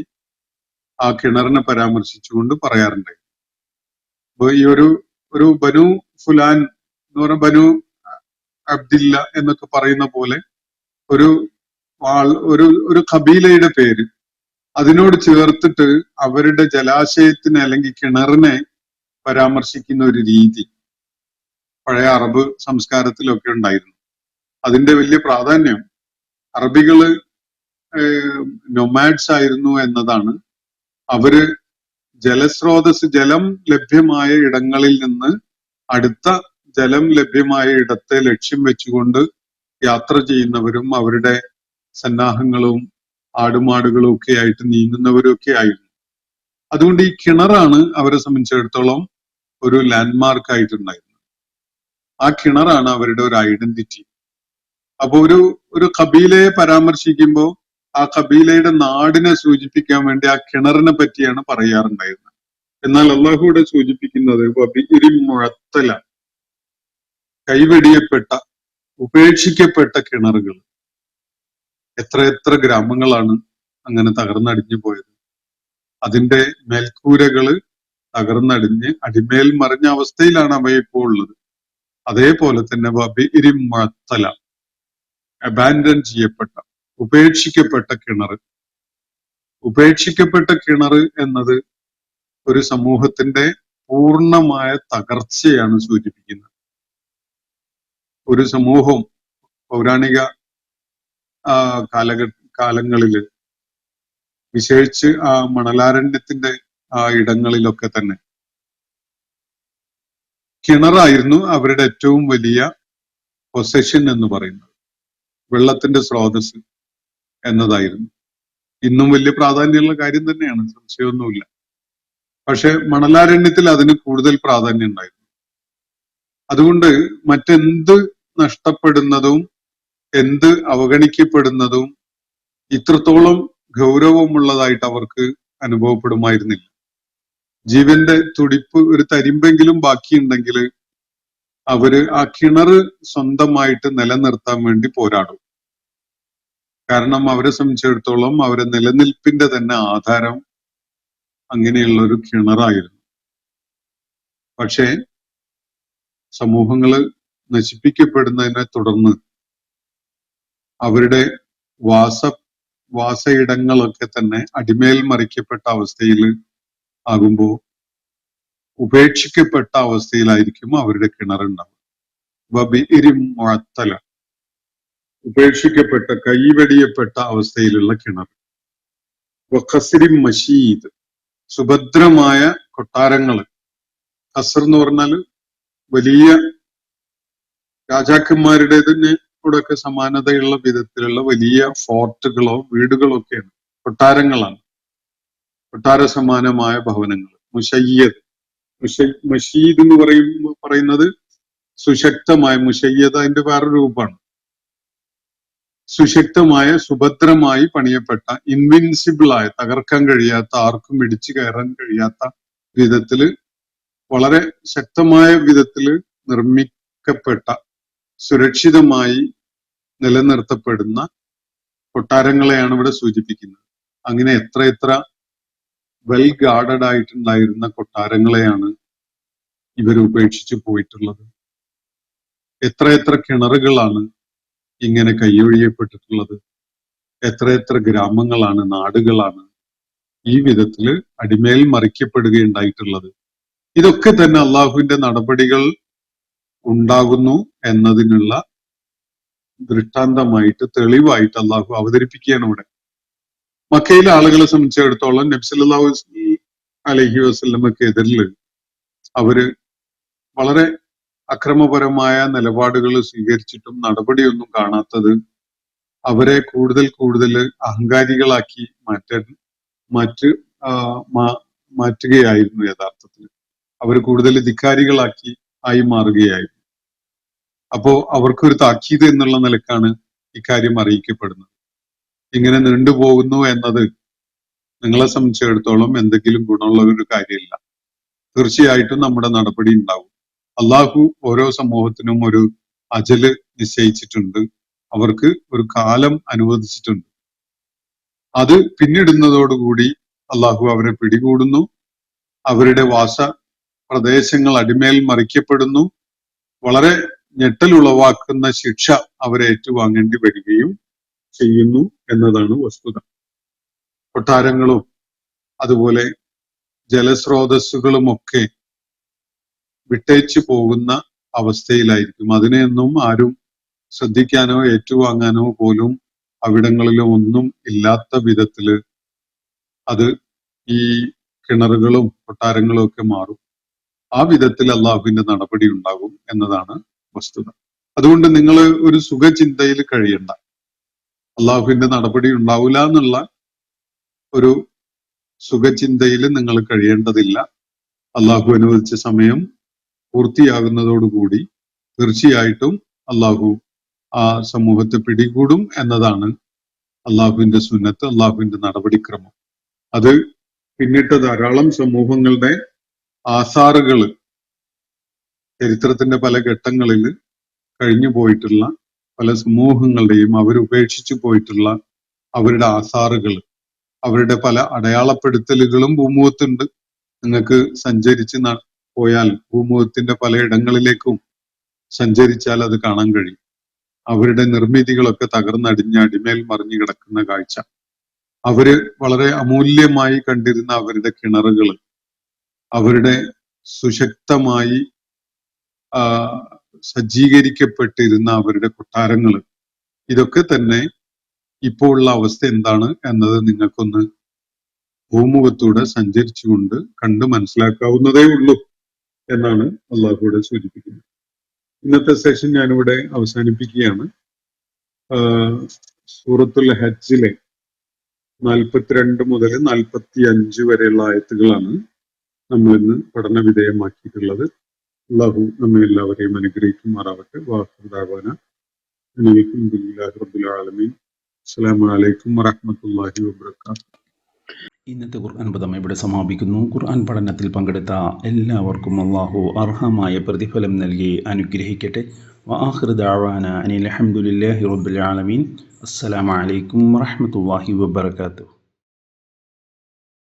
ആ കിണറിനെ പരാമർശിച്ചുകൊണ്ട് പറയാറുണ്ട്. അപ്പൊ ഈ ഒരു ബനു ഫുലാൻ എന്ന് പറഞ്ഞ ബനു അബ്ദില്ല എന്നൊക്കെ പറയുന്ന പോലെ ഒരു ഒരു കബീലയുടെ പേര് അതിനോട് ചേർത്തിട്ട് അവരുടെ ജലാശയത്തിനെ അല്ലെങ്കിൽ കിണറിനെ പരാമർശിക്കുന്ന ഒരു രീതി പഴയ അറബ് സംസ്കാരത്തിലൊക്കെ ഉണ്ടായിരുന്നു. അതിന്റെ വലിയ പ്രാധാന്യം അറബികള് നൊമാഡ്സ് ആയിരുന്നു എന്നതാണ്. അവര് ജലസ്രോതസ്, ജലം ലഭ്യമായ ഇടങ്ങളിൽ നിന്ന് അടുത്ത ജലം ലഭ്യമായ ഇടത്തെ ലക്ഷ്യം വെച്ചുകൊണ്ട് യാത്ര ചെയ്യുന്നവരും അവരുടെ സന്നാഹങ്ങളും ആടുമാടുകളും ഒക്കെ ആയിട്ട് നീങ്ങുന്നവരും ഒക്കെ ആയിരുന്നു. അതുകൊണ്ട് ഈ കിണറാണ് അവരെ സംബന്ധിച്ചിടത്തോളം ഒരു ലാൻഡ്മാർക്ക് ആയിട്ടുണ്ടായിരുന്നത്. ആ കിണറാണ് അവരുടെ ഒരു ഐഡന്റിറ്റി. അപ്പൊ ഒരു കബീലയെ പരാമർശിക്കുമ്പോൾ ആ കബീലയുടെ നാടിനെ സൂചിപ്പിക്കാൻ വേണ്ടി ആ കിണറിനെ പറ്റിയാണ് പറയാറുണ്ടായിരുന്നത്. എന്നാൽ അള്ളാഹുവിടെ സൂചിപ്പിക്കുന്നത് മുഴത്തല, കൈവെടിയപ്പെട്ട ഉപേക്ഷിക്കപ്പെട്ട കിണറുകൾ. എത്ര ഗ്രാമങ്ങളാണ് അങ്ങനെ തകർന്നടിഞ്ഞു പോയത്. അതിന്റെ മേൽക്കൂരകള് തകർന്നടിഞ്ഞ് അടിമേൽ മറിഞ്ഞ അവസ്ഥയിലാണ് അവയിപ്പോൾ ഉള്ളത്. അതേപോലെ തന്നെ മുഴത്തല, അബാൻഡൻ ചെയ്യപ്പെട്ട, ഉപേക്ഷിക്കപ്പെട്ട കിണർ. ഉപേക്ഷിക്കപ്പെട്ട കിണർ എന്നത് ഒരു സമൂഹത്തിന്റെ പൂർണ്ണമായ തകർച്ചയാണ് സൂചിപ്പിക്കുന്നത്. ഒരു സമൂഹം പൗരാണിക കാലങ്ങളില് വിശേഷിച്ച് ആ മണലാരണ്യത്തിന്റെ ആ ഇടങ്ങളിലൊക്കെ തന്നെ കിണറായിരുന്നു അവരുടെ ഏറ്റവും വലിയ പൊസഷൻ എന്ന് പറയുന്നത്. വെള്ളത്തിന്റെ സ്രോതസ് എന്നതായിരുന്നു. ഇന്നും വലിയ പ്രാധാന്യമുള്ള കാര്യം തന്നെയാണ്, സംശയമൊന്നുമില്ല. പക്ഷെ മണലാരണ്യത്തിൽ അതിന് കൂടുതൽ പ്രാധാന്യം ഉണ്ടായിരുന്നു. അതുകൊണ്ട് മറ്റെന്ത് നഷ്ടപ്പെടുന്നതും എന്ത് അവഗണിക്കപ്പെടുന്നതും ഇത്രത്തോളം ഗൗരവമുള്ളതായിട്ട് അവർക്ക് അനുഭവപ്പെടുമായിരുന്നില്ല. ജീവന്റെ തുടിപ്പ് ഒരു തരിമ്പെങ്കിലും ബാക്കിയുണ്ടെങ്കിൽ അവര് ആ കിണറ് സ്വന്തമായിട്ട് നിലനിർത്താൻ വേണ്ടി പോരാടും. കാരണം അവരെ സംബന്ധിച്ചിടത്തോളം അവരെ നിലനിൽപ്പിന്റെ തന്നെ ആധാരം അങ്ങനെയുള്ള ഒരു കിണറായിരുന്നു. പക്ഷേ സമൂഹങ്ങള് നശിപ്പിക്കപ്പെടുന്നതിനെ തുടർന്ന് അവരുടെ വാസയിടങ്ങളൊക്കെ തന്നെ അടിമേൽ മറിക്കപ്പെട്ട അവസ്ഥയിൽ ആകുമ്പോൾ ഉപേക്ഷിക്കപ്പെട്ട അവസ്ഥയിലായിരിക്കും അവരുടെ കിണറുണ്ടാവുക. മുഴത്തല, ഉപേക്ഷിക്കപ്പെട്ട കൈവെടിയപ്പെട്ട അവസ്ഥയിലുള്ള കിണർ. ഖസ്രിൻ മഷീദ്, സുഭദ്രമായ കൊട്ടാരങ്ങള്. ഖസർ എന്ന് പറഞ്ഞാൽ വലിയ രാജാക്കന്മാരുടേതിന് കൂടെയൊക്കെ സമാനതയുള്ള വിധത്തിലുള്ള വലിയ ഫോർട്ടുകളോ വീടുകളോ ഒക്കെയാണ്, കൊട്ടാരങ്ങളാണ്, കൊട്ടാര സമാനമായ ഭവനങ്ങൾ. മുഷയ്യദ്, മഷീദ് എന്ന് പറയുന്നത് സുശക്തമായ, മുഷയ്യദ് അതിന്റെ വേറൊരു രൂപമാണ്. സുശക്തമായ, സുഭദ്രമായി പണിയപ്പെട്ട, ഇൻവിൻസിബിൾ ആയ, തകർക്കാൻ കഴിയാത്ത, ആർക്കും ഇടിച്ചു കയറാൻ കഴിയാത്ത വിധത്തില് വളരെ ശക്തമായ വിധത്തില് നിർമ്മിക്കപ്പെട്ട, സുരക്ഷിതമായി നിലനിർത്തപ്പെടുന്ന കൊട്ടാരങ്ങളെയാണ് ഇവിടെ സൂചിപ്പിക്കുന്നത്. അങ്ങനെ എത്ര വെൽ ഗാർഡഡ് ആയിട്ടുണ്ടായിരുന്ന കൊട്ടാരങ്ങളെയാണ് ഇവർ ഉപേക്ഷിച്ചു പോയിട്ടുള്ളത്. എത്ര കിണറുകളാണ് ഇങ്ങനെ കൈയൊഴിയപ്പെട്ടിട്ടുള്ളത്. എത്ര ഗ്രാമങ്ങളാണ്, നാടുകളാണ് ഈ വിധത്തില് അടിമേൽ മറിക്കപ്പെടുകയുണ്ടായിട്ടുള്ളത്. ഇതൊക്കെ തന്നെ അള്ളാഹുവിന്റെ നടപടികൾ ഉണ്ടാകുന്നു എന്നതിനുള്ള ദൃഷ്ടാന്തമായിട്ട്, തെളിവായിട്ട് അള്ളാഹു അവതരിപ്പിക്കുകയാണ് ഇവിടെ. മക്കയിലെ ആളുകളെ സംബന്ധിച്ചിടത്തോളം നബി സല്ലല്ലാഹു അലൈഹി വസല്ലമക്കെതിരിൽ അവര് വളരെ അക്രമപരമായ നിലപാടുകൾ സ്വീകരിച്ചിട്ടും നടപടിയൊന്നും കാണാത്തത് അവരെ കൂടുതൽ അഹങ്കാരികളാക്കി മാറ്റുകയായിരുന്നു. യഥാർത്ഥത്തിൽ അവർ കൂടുതൽ ധിക്കാരികളാക്കി ആയി മാറുകയായിരുന്നു. അപ്പോ അവർക്കൊരു താക്കീത് എന്നുള്ള നിലക്കാണ് ഇക്കാര്യം അറിയിക്കപ്പെടുന്നത്. ഇങ്ങനെ നീണ്ടുപോകുന്നു എന്നത് നിങ്ങളെ സംബന്ധിച്ചിടത്തോളം എന്തെങ്കിലും ഗുണമുള്ള ഒരു കാര്യമില്ല. തീർച്ചയായിട്ടും നമ്മുടെ നടപടി ഉണ്ടാവും. അള്ളാഹു ഓരോ സമൂഹത്തിനും ഒരു അജല് നിശ്ചയിച്ചിട്ടുണ്ട്, അവർക്ക് ഒരു കാലം അനുവദിച്ചിട്ടുണ്ട്. അത് പിന്നിടുന്നതോടുകൂടി അള്ളാഹു അവരെ പിടികൂടുന്നു, അവരുടെ വാസ പ്രദേശങ്ങൾ അടിമേൽ മറിക്കപ്പെടുന്നു, വളരെ ഞെട്ടലുളവാക്കുന്ന ശിക്ഷ അവരെ ഏറ്റുവാങ്ങേണ്ടി വരികയും ചെയ്യുന്നു എന്നതാണ് വസ്തുത. കൊട്ടാരങ്ങളും അതുപോലെ ജലസ്രോതസ്സുകളുമൊക്കെ വിട്ടേച്ചു പോകുന്ന അവസ്ഥയിലായിരിക്കും. അതിനെയൊന്നും ആരും ശ്രദ്ധിക്കാനോ ഏറ്റുവാങ്ങാനോ പോലും അവിടങ്ങളിലും ഒന്നും ഇല്ലാത്ത വിധത്തില് അത് ഈ കിണറുകളും കൊട്ടാരങ്ങളും ഒക്കെ മാറും. ആ വിധത്തിൽ അള്ളാഹുവിന്റെ നടപടി ഉണ്ടാകും എന്നതാണ് വസ്തുത. അതുകൊണ്ട് നിങ്ങൾ ഒരു സുഖചിന്തയിൽ കഴിയണ്ട. അള്ളാഹുവിന്റെ നടപടി ഉണ്ടാവില്ല എന്നുള്ള ഒരു സുഖചിന്തയിൽ നിങ്ങൾ കഴിയേണ്ടതില്ല. അള്ളാഹു അനുവദിച്ച സമയം പൂർത്തിയാകുന്നതോടുകൂടി തീർച്ചയായിട്ടും അള്ളാഹു ആ സമൂഹത്തെ പിടികൂടും എന്നതാണ് അള്ളാഹുവിന്റെ സുന്നത്ത്, അള്ളാഹുവിന്റെ നടപടിക്രമം. അത് പിന്നിട്ട ധാരാളം സമൂഹങ്ങളുടെ ആസാറുകൾ, ചരിത്രത്തിന്റെ പല ഘട്ടങ്ങളിൽ കഴിഞ്ഞു പോയിട്ടുള്ള പല സമൂഹങ്ങളുടെയും അവരുപേക്ഷിച്ചു പോയിട്ടുള്ള അവരുടെ ആസാറുകൾ, അവരുടെ പല അടയാളപ്പെടുത്തലുകളും ഭൂമുഖത്തുണ്ട്. നിങ്ങൾക്ക് സഞ്ചരിച്ച് പോയാൽ ഭൂമുഖത്തിന്റെ പലയിടങ്ങളിലേക്കും സഞ്ചരിച്ചാൽ അത് കാണാൻ കഴിയും. അവരുടെ നിർമ്മിതികളൊക്കെ തകർന്നടിഞ്ഞ് അടിമേൽ മറിഞ്ഞു കിടക്കുന്ന കാഴ്ച. അവര് വളരെ അമൂല്യമായി കണ്ടിരുന്ന അവരുടെ കിണറുകൾ, അവരുടെ സുശക്തമായി സജ്ജീകരിക്കപ്പെട്ടിരുന്ന അവരുടെ കൊട്ടാരങ്ങൾ, ഇതൊക്കെ തന്നെ ഇപ്പോൾ ഉള്ള അവസ്ഥ എന്താണ് എന്നത് നിങ്ങൾക്കൊന്ന് ഭൂമുഖത്തൂടെ സഞ്ചരിച്ചുകൊണ്ട് കണ്ട് മനസ്സിലാക്കാവുന്നതേ ഉള്ളൂ എന്നാണ് അള്ളാഹുവിടെ സൂചിപ്പിക്കുന്നത്. ഇന്നത്തെ സെഷൻ ഞാനിവിടെ അവസാനിപ്പിക്കുകയാണ്. സൂറത്തുൽ ഹജ്ജിലെ 42 മുതൽ 45 വരെയുള്ള ആയത്തുകളാണ് നമ്മൾ ഇന്ന് പഠന വിധേയമാക്കിയിട്ടുള്ളത്. അള്ളാഹു നമ്മെ എല്ലാവരെയും അനുഗ്രഹിക്കുമാറാവട്ടെ. വാഹുദാവാന അൽഹംദുലില്ലാഹി റബ്ബിൽ ആലമീൻ. അസ്സലാമു അലൈക്കും വറഹ്മത്തുള്ളാഹി വബറകാതുഹു. ഇന്നത്തെ ഖുർആൻ പദം ഇവിടെ സമാപിക്കുന്നു. ഖുർആൻ പഠനത്തിൽ പങ്കെടുത്ത എല്ലാവർക്കും അല്ലാഹു അർഹമായ പ്രതിഫലം നൽകി അനുഗ്രഹിക്കട്ടെ. വആഖിറു ദഅവാന അനിൽ ഹംദുലില്ലാഹി റബ്ബിൽ ആലമീൻ. അസ്സലാമു അലൈക്കും വറഹ്മത്തുള്ളാഹി വബറകാതുഹു.